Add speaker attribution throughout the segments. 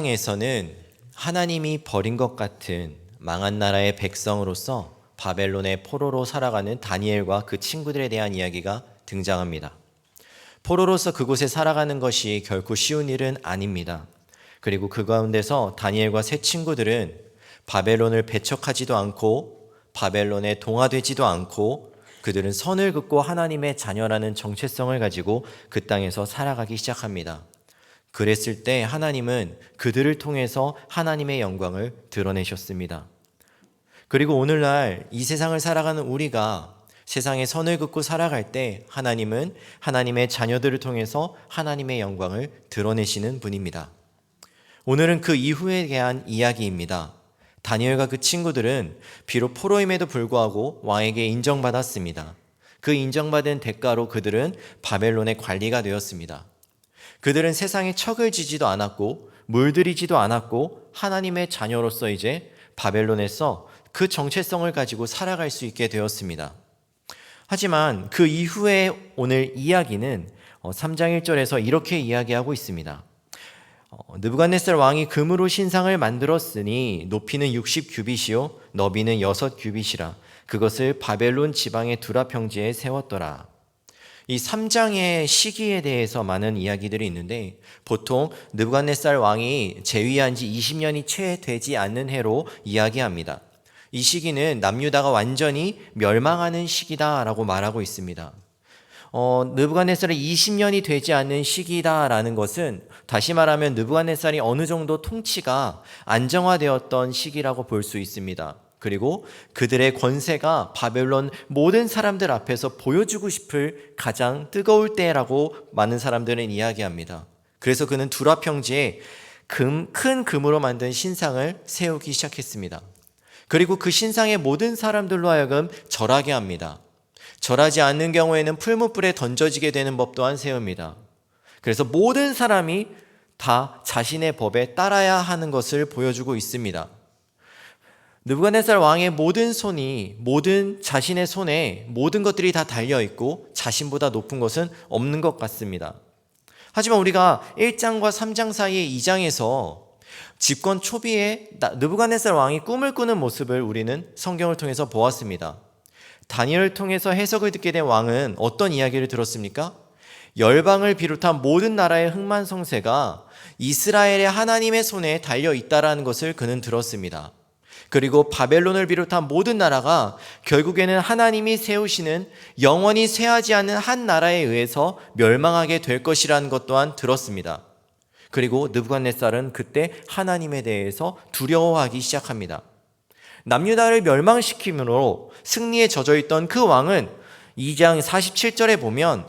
Speaker 1: 에서는 하나님이 버린 것 같은 망한 나라의 백성으로서 바벨론의 포로로 살아가는 다니엘과 그 친구들에 대한 이야기가 등장합니다. 포로로서 그곳에 살아가는 것이 결코 쉬운 일은 아닙니다. 그리고 그 가운데서 다니엘과 세 친구들은 바벨론을 배척하지도 않고 바벨론에 동화되지도 않고 그들은 선을 긋고 하나님의 자녀라는 정체성을 가지고 그 땅에서 살아가기 시작합니다. 그랬을 때 하나님은 그들을 통해서 하나님의 영광을 드러내셨습니다. 그리고 오늘날 이 세상을 살아가는 우리가 세상에 선을 긋고 살아갈 때 하나님은 하나님의 자녀들을 통해서 하나님의 영광을 드러내시는 분입니다. 오늘은 그 이후에 대한 이야기입니다. 다니엘과 그 친구들은 비록 포로임에도 불구하고 왕에게 인정받았습니다. 그 인정받은 대가로 그들은 바벨론의 관리가 되었습니다. 그들은 세상에 척을 지지도 않았고 물들이지도 않았고 하나님의 자녀로서 이제 바벨론에서 그 정체성을 가지고 살아갈 수 있게 되었습니다. 하지만 그 이후에 오늘 이야기는 3장 1절에서 이렇게 이야기하고 있습니다. 느부갓네살 왕이 금으로 신상을 만들었으니 높이는 60규빗이요 너비는 6규빗이라 그것을 바벨론 지방의 두라 평지에 세웠더라. 이 3장의 시기에 대해서 많은 이야기들이 있는데 보통 느부갓네살 왕이 재위한 지 20년이 채 되지 않는 해로 이야기합니다. 이 시기는 남유다가 완전히 멸망하는 시기다라고 말하고 있습니다. 느부갓네살이 20년이 되지 않는 시기다라는 것은 다시 말하면 느부갓네살이 어느 정도 통치가 안정화되었던 시기라고 볼 수 있습니다. 그리고 그들의 권세가 바벨론 모든 사람들 앞에서 보여주고 싶을 가장 뜨거울 때라고 많은 사람들은 이야기합니다. 그래서 그는 두라 평지에 큰 금으로 만든 신상을 세우기 시작했습니다. 그리고 그 신상에 모든 사람들로 하여금 절하게 합니다. 절하지 않는 경우에는 풀무불에 던져지게 되는 법 또한 세웁니다. 그래서 모든 사람이 다 자신의 법에 따라야 하는 것을 보여주고 있습니다. 느부갓네살 왕의 모든 자신의 손에 모든 것들이 다 달려있고 자신보다 높은 것은 없는 것 같습니다. 하지만 우리가 1장과 3장 사이의 2장에서 집권 초기에 느부갓네살 왕이 꿈을 꾸는 모습을 우리는 성경을 통해서 보았습니다. 다니엘을 통해서 해석을 듣게 된 왕은 어떤 이야기를 들었습니까? 열방을 비롯한 모든 나라의 흥만성쇠가 이스라엘의 하나님의 손에 달려있다라는 것을 그는 들었습니다. 그리고 바벨론을 비롯한 모든 나라가 결국에는 하나님이 세우시는 영원히 쇠하지 않는 한 나라에 의해서 멸망하게 될 것이라는 것 또한 들었습니다. 그리고 느부갓네살은 그때 하나님에 대해서 두려워하기 시작합니다. 남유다를 멸망시킴으로 승리에 젖어있던 그 왕은 2장 47절에 보면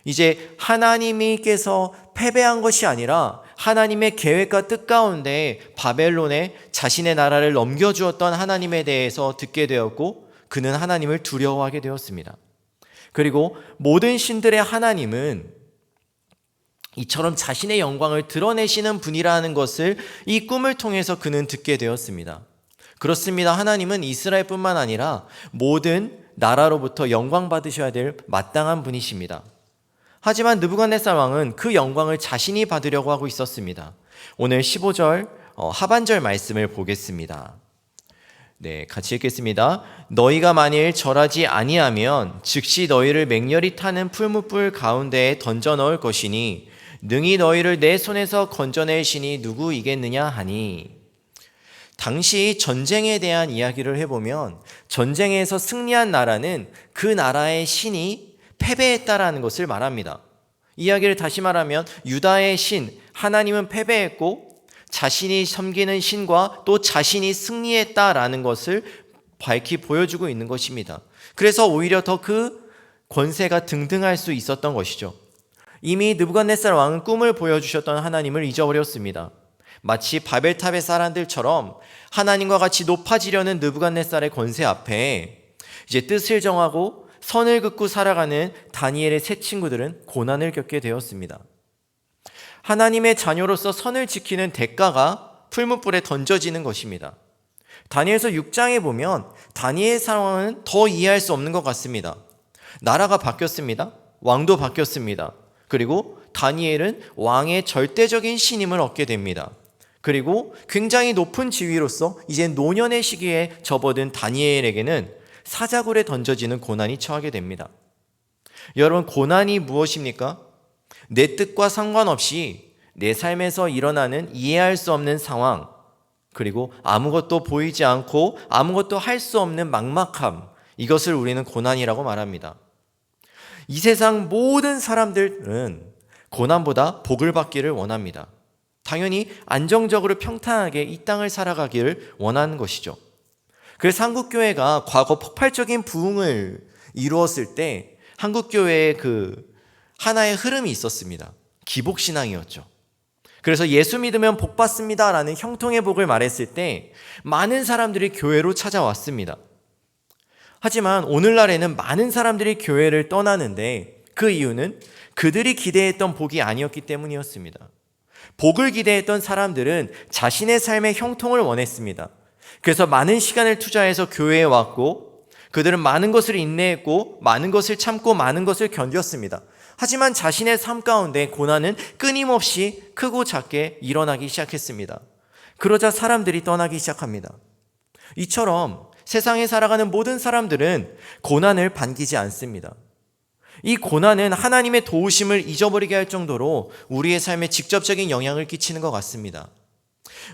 Speaker 1: 이제 하나님께서 패배한 것이 아니라 하나님의 계획과 뜻 가운데 바벨론에 자신의 나라를 넘겨주었던 하나님에 대해서 듣게 되었고 그는 하나님을 두려워하게 되었습니다. 그리고 모든 신들의 하나님은 이처럼 자신의 영광을 드러내시는 분이라는 것을 이 꿈을 통해서 그는 듣게 되었습니다. 그렇습니다. 하나님은 이스라엘뿐만 아니라 모든 나라로부터 영광 받으셔야 될 마땅한 분이십니다. 하지만 느부갓네살 왕은 그 영광을 자신이 받으려고 하고 있었습니다. 오늘 15절 하반절 말씀을 보겠습니다. 네, 같이 읽겠습니다. 너희가 만일 절하지 아니하면 즉시 너희를 맹렬히 타는 풀무불 가운데에 던져 넣을 것이니 능히 너희를 내 손에서 건져낼 신이 누구이겠느냐 하니. 당시 전쟁에 대한 이야기를 해보면 전쟁에서 승리한 나라는 그 나라의 신이 패배했다라는 것을 말합니다. 이야기를 다시 말하면 유다의 신 하나님은 패배했고 자신이 섬기는 신과 또 자신이 승리했다라는 것을 밝히 보여주고 있는 것입니다. 그래서 오히려 더 그 권세가 등등할 수 있었던 것이죠. 이미 느부갓네살 왕은 꿈을 보여주셨던 하나님을 잊어버렸습니다. 마치 바벨탑의 사람들처럼 하나님과 같이 높아지려는 느부갓네살의 권세 앞에 이제 뜻을 정하고 선을 긋고 살아가는 다니엘의 세 친구들은 고난을 겪게 되었습니다. 하나님의 자녀로서 선을 지키는 대가가 풀무불에 던져지는 것입니다. 다니엘서 6장에 보면 다니엘 상황은 더 이해할 수 없는 것 같습니다. 나라가 바뀌었습니다. 왕도 바뀌었습니다. 그리고 다니엘은 왕의 절대적인 신임을 얻게 됩니다. 그리고 굉장히 높은 지위로서 이제 노년의 시기에 접어든 다니엘에게는 사자굴에 던져지는 고난이 처하게 됩니다. 여러분, 고난이 무엇입니까? 내 뜻과 상관없이 내 삶에서 일어나는 이해할 수 없는 상황, 그리고 아무것도 보이지 않고 아무것도 할 수 없는 막막함, 이것을 우리는 고난이라고 말합니다. 이 세상 모든 사람들은 고난보다 복을 받기를 원합니다. 당연히 안정적으로 평탄하게 이 땅을 살아가기를 원하는 것이죠. 그래서 한국교회가 과거 폭발적인 부흥을 이루었을 때 한국교회의 하나의 흐름이 있었습니다. 기복신앙이었죠. 그래서 예수 믿으면 복 받습니다 라는 형통의 복을 말했을 때 많은 사람들이 교회로 찾아왔습니다. 하지만 오늘날에는 많은 사람들이 교회를 떠나는데 그 이유는 그들이 기대했던 복이 아니었기 때문이었습니다. 복을 기대했던 사람들은 자신의 삶의 형통을 원했습니다. 그래서 많은 시간을 투자해서 교회에 왔고 그들은 많은 것을 인내했고 많은 것을 참고 많은 것을 견뎠습니다. 하지만 자신의 삶 가운데 고난은 끊임없이 크고 작게 일어나기 시작했습니다. 그러자 사람들이 떠나기 시작합니다. 이처럼 세상에 살아가는 모든 사람들은 고난을 반기지 않습니다. 이 고난은 하나님의 도우심을 잊어버리게 할 정도로 우리의 삶에 직접적인 영향을 끼치는 것 같습니다.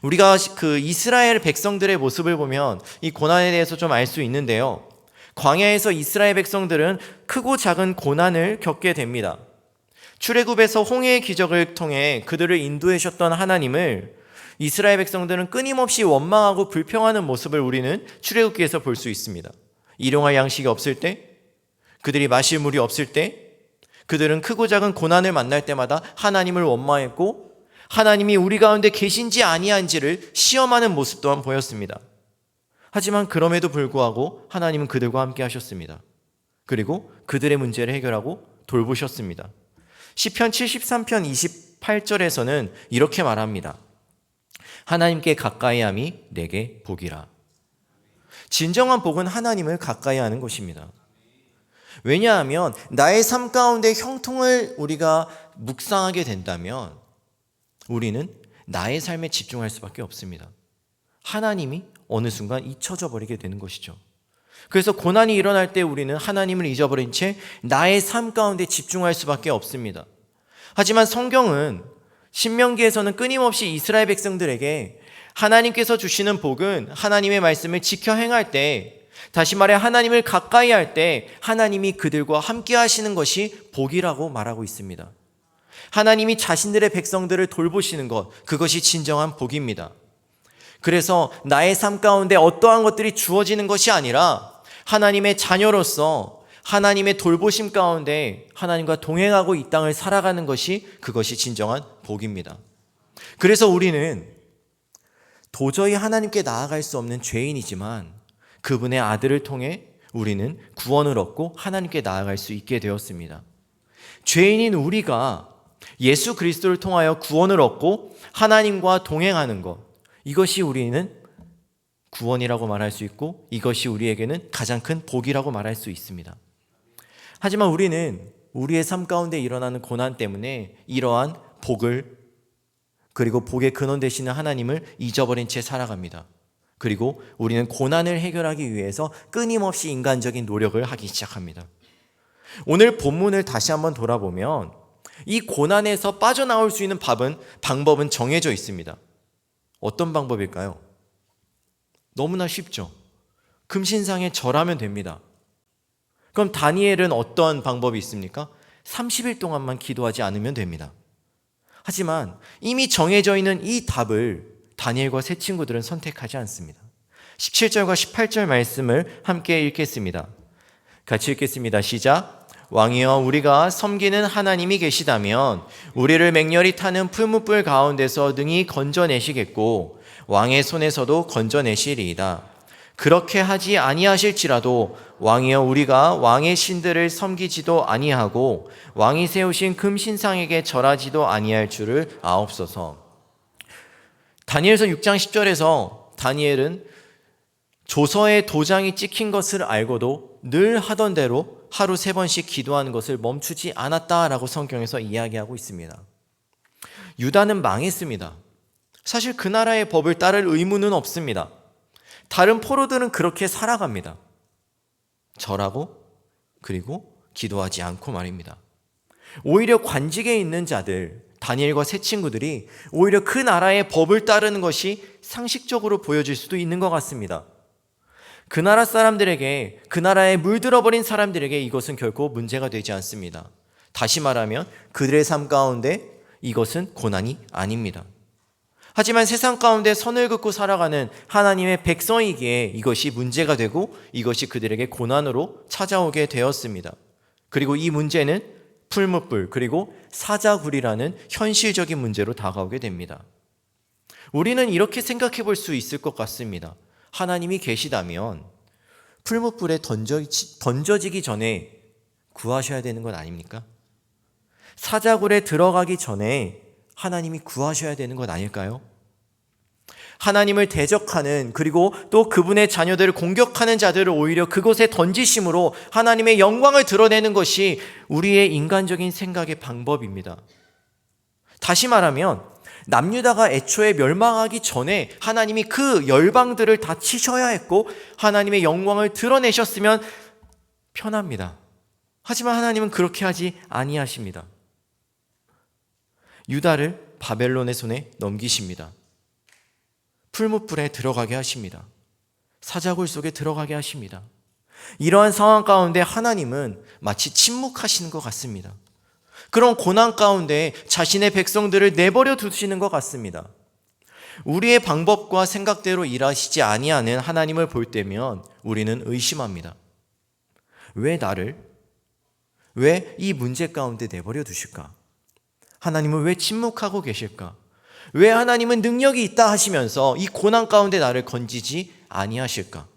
Speaker 1: 우리가 이스라엘 백성들의 모습을 보면 이 고난에 대해서 좀 알 수 있는데요. 광야에서 이스라엘 백성들은 크고 작은 고난을 겪게 됩니다. 출애굽에서 홍해의 기적을 통해 그들을 인도하셨던 하나님을 이스라엘 백성들은 끊임없이 원망하고 불평하는 모습을 우리는 출애굽기에서 볼 수 있습니다. 일용할 양식이 없을 때, 그들이 마실 물이 없을 때, 그들은 크고 작은 고난을 만날 때마다 하나님을 원망했고 하나님이 우리 가운데 계신지 아니한지를 시험하는 모습 또한 보였습니다. 하지만 그럼에도 불구하고 하나님은 그들과 함께 하셨습니다. 그리고 그들의 문제를 해결하고 돌보셨습니다. 시편 73편 28절에서는 이렇게 말합니다. 하나님께 가까이함이 내게 복이라. 진정한 복은 하나님을 가까이 하는 것입니다. 왜냐하면 나의 삶 가운데 형통을 우리가 묵상하게 된다면 우리는 나의 삶에 집중할 수밖에 없습니다. 하나님이 어느 순간 잊혀져 버리게 되는 것이죠. 그래서 고난이 일어날 때 우리는 하나님을 잊어버린 채 나의 삶 가운데 집중할 수밖에 없습니다. 하지만 성경은 신명기에서는 끊임없이 이스라엘 백성들에게 하나님께서 주시는 복은 하나님의 말씀을 지켜 행할 때, 다시 말해 하나님을 가까이 할 때 하나님이 그들과 함께 하시는 것이 복이라고 말하고 있습니다. 하나님이 자신들의 백성들을 돌보시는 것, 그것이 진정한 복입니다. 그래서 나의 삶 가운데 어떠한 것들이 주어지는 것이 아니라 하나님의 자녀로서 하나님의 돌보심 가운데 하나님과 동행하고 이 땅을 살아가는 것이 그것이 진정한 복입니다. 그래서 우리는 도저히 하나님께 나아갈 수 없는 죄인이지만 그분의 아들을 통해 우리는 구원을 얻고 하나님께 나아갈 수 있게 되었습니다. 죄인인 우리가 예수 그리스도를 통하여 구원을 얻고 하나님과 동행하는 것, 이것이 우리는 구원이라고 말할 수 있고 이것이 우리에게는 가장 큰 복이라고 말할 수 있습니다. 하지만 우리는 우리의 삶 가운데 일어나는 고난 때문에 이러한 복을, 그리고 복의 근원 되시는 하나님을 잊어버린 채 살아갑니다. 그리고 우리는 고난을 해결하기 위해서 끊임없이 인간적인 노력을 하기 시작합니다. 오늘 본문을 다시 한번 돌아보면 이 고난에서 빠져나올 수 있는 방법은 정해져 있습니다. 어떤 방법일까요? 너무나 쉽죠. 금신상에 절하면 됩니다. 그럼 다니엘은 어떤 방법이 있습니까? 30일 동안만 기도하지 않으면 됩니다. 하지만 이미 정해져 있는 이 답을 다니엘과 세 친구들은 선택하지 않습니다. 17절과 18절 말씀을 함께 읽겠습니다. 같이 읽겠습니다. 시작. 왕이여, 우리가 섬기는 하나님이 계시다면 우리를 맹렬히 타는 풀무불 가운데서 능히 건져내시겠고 왕의 손에서도 건져내시리이다. 그렇게 하지 아니하실지라도 왕이여, 우리가 왕의 신들을 섬기지도 아니하고 왕이 세우신 금신상에게 절하지도 아니할 줄을 아옵소서. 다니엘서 6장 10절에서 다니엘은 조서에 도장이 찍힌 것을 알고도 늘 하던 대로 하루 3번씩 기도하는 것을 멈추지 않았다라고 성경에서 이야기하고 있습니다. 유다는 망했습니다. 사실 그 나라의 법을 따를 의무는 없습니다. 다른 포로들은 그렇게 살아갑니다. 절하고 그리고 기도하지 않고 말입니다. 오히려 관직에 있는 자들, 다니엘과 세 친구들이 오히려 그 나라의 법을 따르는 것이 상식적으로 보여질 수도 있는 것 같습니다. 그 나라 사람들에게, 그 나라에 물들어버린 사람들에게 이것은 결코 문제가 되지 않습니다. 다시 말하면 그들의 삶 가운데 이것은 고난이 아닙니다. 하지만 세상 가운데 선을 긋고 살아가는 하나님의 백성이기에 이것이 문제가 되고 이것이 그들에게 고난으로 찾아오게 되었습니다. 그리고 이 문제는 풀무불 그리고 사자굴이라는 현실적인 문제로 다가오게 됩니다. 우리는 이렇게 생각해 볼 수 있을 것 같습니다. 하나님이 계시다면 풀무불에 던져지기 전에 구하셔야 되는 것 아닙니까? 사자굴에 들어가기 전에 하나님이 구하셔야 되는 것 아닐까요? 하나님을 대적하는 그리고 또 그분의 자녀들을 공격하는 자들을 오히려 그곳에 던지심으로 하나님의 영광을 드러내는 것이 우리의 인간적인 생각의 방법입니다. 다시 말하면 남유다가 애초에 멸망하기 전에 하나님이 그 열방들을 다 치셔야 했고 하나님의 영광을 드러내셨으면 편합니다. 하지만 하나님은 그렇게 하지 아니하십니다. 유다를 바벨론의 손에 넘기십니다. 풀무불에 들어가게 하십니다. 사자굴 속에 들어가게 하십니다. 이러한 상황 가운데 하나님은 마치 침묵하시는 것 같습니다. 그런 고난 가운데 자신의 백성들을 내버려 두시는 것 같습니다. 우리의 방법과 생각대로 일하시지 아니하는 하나님을 볼 때면 우리는 의심합니다. 왜 나를, 왜 이 문제 가운데 내버려 두실까? 하나님은 왜 침묵하고 계실까? 왜 하나님은 능력이 있다 하시면서 이 고난 가운데 나를 건지지 아니하실까?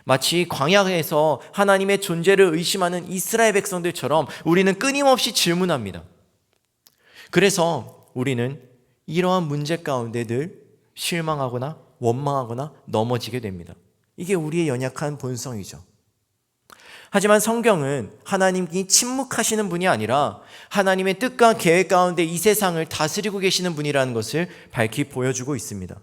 Speaker 1: 마치 광야에서 하나님의 존재를 의심하는 이스라엘 백성들처럼 우리는 끊임없이 질문합니다. 그래서 우리는 이러한 문제 가운데 늘 실망하거나 원망하거나 넘어지게 됩니다. 이게 우리의 연약한 본성이죠. 하지만 성경은 하나님이 침묵하시는 분이 아니라 하나님의 뜻과 계획 가운데 이 세상을 다스리고 계시는 분이라는 것을 밝히 보여주고 있습니다.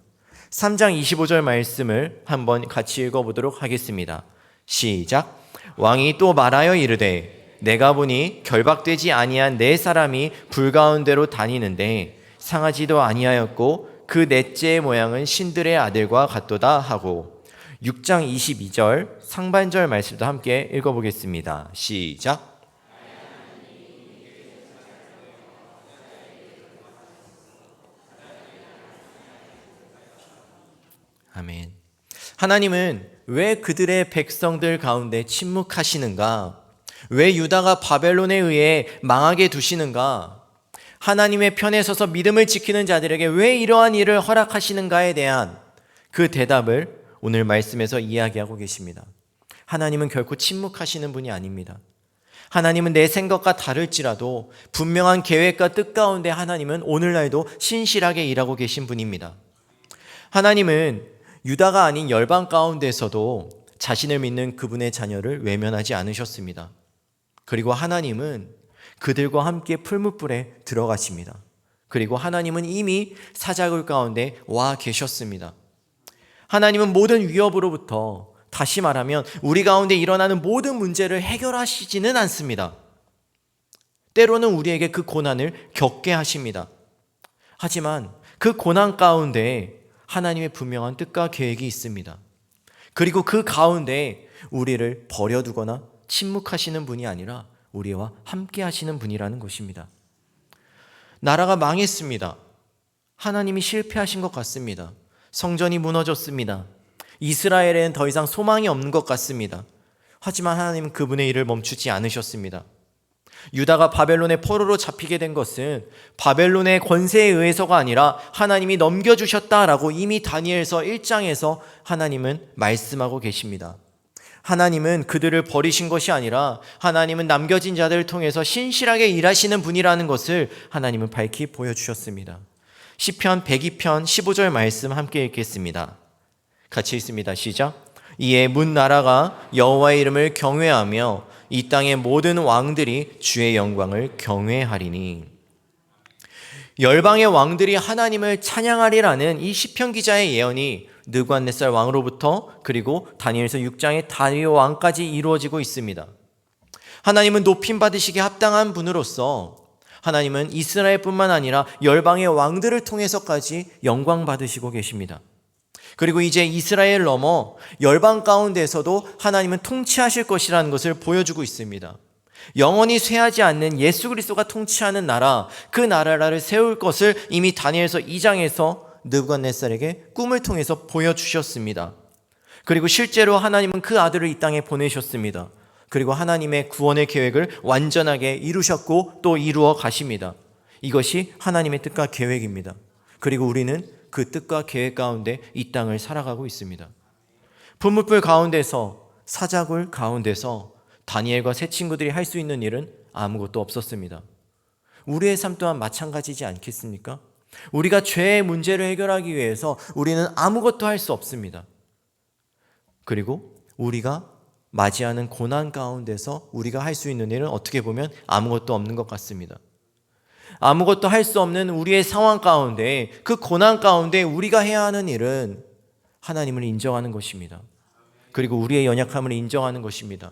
Speaker 1: 3장 25절 말씀을 한번 같이 읽어보도록 하겠습니다. 시작. 왕이 또 말하여 이르되 내가 보니 결박되지 아니한 네 사람이 불 가운데로 다니는데 상하지도 아니하였고 그 넷째의 모양은 신들의 아들과 같도다 하고 6장 22절 상반절 말씀도 함께 읽어보겠습니다. 시작. 아멘. 하나님은 왜 그들의 백성들 가운데 침묵하시는가? 왜 유다가 바벨론에 의해 망하게 두시는가? 하나님의 편에 서서 믿음을 지키는 자들에게 왜 이러한 일을 허락하시는가에 대한 그 대답을 오늘 말씀에서 이야기하고 계십니다. 하나님은 결코 침묵하시는 분이 아닙니다. 하나님은 내 생각과 다를지라도 분명한 계획과 뜻 가운데 하나님은 오늘날도 신실하게 일하고 계신 분입니다. 하나님은 유다가 아닌 열방 가운데서도 자신을 믿는 그분의 자녀를 외면하지 않으셨습니다. 그리고 하나님은 그들과 함께 풀무불에 들어가십니다. 그리고 하나님은 이미 사자굴 가운데 와 계셨습니다. 하나님은 모든 위협으로부터, 다시 말하면 우리 가운데 일어나는 모든 문제를 해결하시지는 않습니다. 때로는 우리에게 그 고난을 겪게 하십니다. 하지만 그 고난 가운데 하나님의 분명한 뜻과 계획이 있습니다. 그리고 그 가운데 우리를 버려두거나 침묵하시는 분이 아니라 우리와 함께 하시는 분이라는 것입니다. 나라가 망했습니다. 하나님이 실패하신 것 같습니다. 성전이 무너졌습니다. 이스라엘에는 더 이상 소망이 없는 것 같습니다. 하지만 하나님은 그분의 일을 멈추지 않으셨습니다. 유다가 바벨론의 포로로 잡히게 된 것은 바벨론의 권세에 의해서가 아니라 하나님이 넘겨주셨다라고 이미 다니엘서 1장에서 하나님은 말씀하고 계십니다. 하나님은 그들을 버리신 것이 아니라 하나님은 남겨진 자들을 통해서 신실하게 일하시는 분이라는 것을 하나님은 밝히 보여주셨습니다. 시편 102편 15절 말씀 함께 읽겠습니다. 같이 읽습니다. 시작. 이에 문 나라가 여호와의 이름을 경외하며 이 땅의 모든 왕들이 주의 영광을 경외하리니. 열방의 왕들이 하나님을 찬양하리라는 이 시편 기자의 예언이 느부갓네살 왕으로부터 그리고 다니엘서 6장의 다리오 왕까지 이루어지고 있습니다. 하나님은 높임 받으시기에 합당한 분으로서 하나님은 이스라엘뿐만 아니라 열방의 왕들을 통해서까지 영광 받으시고 계십니다. 그리고 이제 이스라엘 넘어 열방 가운데서도 하나님은 통치하실 것이라는 것을 보여주고 있습니다. 영원히 쇠하지 않는 예수 그리스도가 통치하는 나라, 그 나라를 세울 것을 이미 다니엘서 2장에서 느부갓네살에게 꿈을 통해서 보여주셨습니다. 그리고 실제로 하나님은 그 아들을 이 땅에 보내셨습니다. 그리고 하나님의 구원의 계획을 완전하게 이루셨고 또 이루어 가십니다. 이것이 하나님의 뜻과 계획입니다. 그리고 우리는 그 뜻과 계획 가운데 이 땅을 살아가고 있습니다. 분무불 가운데서, 사자굴 가운데서 다니엘과 세 친구들이 할 수 있는 일은 아무것도 없었습니다. 우리의 삶 또한 마찬가지지 않겠습니까? 우리가 죄의 문제를 해결하기 위해서 우리는 아무것도 할 수 없습니다. 그리고 우리가 맞이하는 고난 가운데서 우리가 할 수 있는 일은 어떻게 보면 아무것도 없는 것 같습니다. 아무것도 할 수 없는 우리의 상황 가운데, 그 고난 가운데 우리가 해야 하는 일은 하나님을 인정하는 것입니다. 그리고 우리의 연약함을 인정하는 것입니다.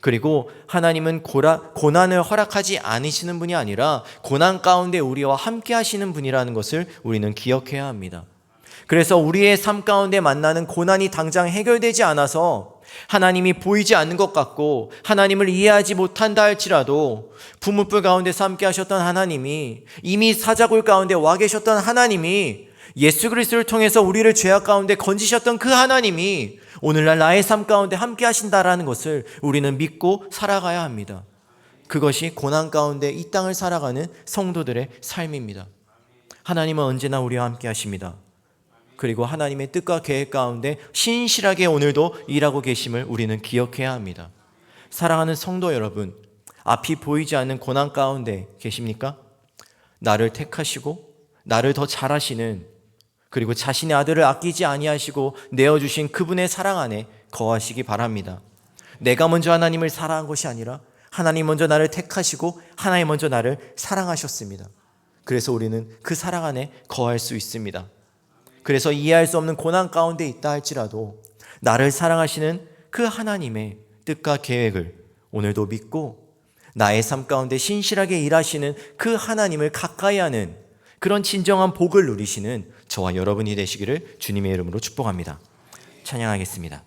Speaker 1: 그리고 하나님은 고난을 허락하지 않으시는 분이 아니라 고난 가운데 우리와 함께 하시는 분이라는 것을 우리는 기억해야 합니다. 그래서 우리의 삶 가운데 만나는 고난이 당장 해결되지 않아서 하나님이 보이지 않는 것 같고 하나님을 이해하지 못한다 할지라도 분무불 가운데서 함께 하셨던 하나님이, 이미 사자굴 가운데 와 계셨던 하나님이, 예수 그리스도를 통해서 우리를 죄악 가운데 건지셨던 그 하나님이 오늘날 나의 삶 가운데 함께 하신다라는 것을 우리는 믿고 살아가야 합니다. 그것이 고난 가운데 이 땅을 살아가는 성도들의 삶입니다. 하나님은 언제나 우리와 함께 하십니다. 그리고 하나님의 뜻과 계획 가운데 신실하게 오늘도 일하고 계심을 우리는 기억해야 합니다. 사랑하는 성도 여러분, 앞이 보이지 않는 고난 가운데 계십니까? 나를 택하시고 나를 더 잘하시는, 그리고 자신의 아들을 아끼지 아니하시고 내어주신 그분의 사랑 안에 거하시기 바랍니다. 내가 먼저 하나님을 사랑한 것이 아니라 하나님 먼저 나를 택하시고 하나님 먼저 나를 사랑하셨습니다. 그래서 우리는 그 사랑 안에 거할 수 있습니다. 그래서 이해할 수 없는 고난 가운데 있다 할지라도 나를 사랑하시는 그 하나님의 뜻과 계획을 오늘도 믿고 나의 삶 가운데 신실하게 일하시는 그 하나님을 가까이 하는 그런 진정한 복을 누리시는 저와 여러분이 되시기를 주님의 이름으로 축복합니다. 찬양하겠습니다.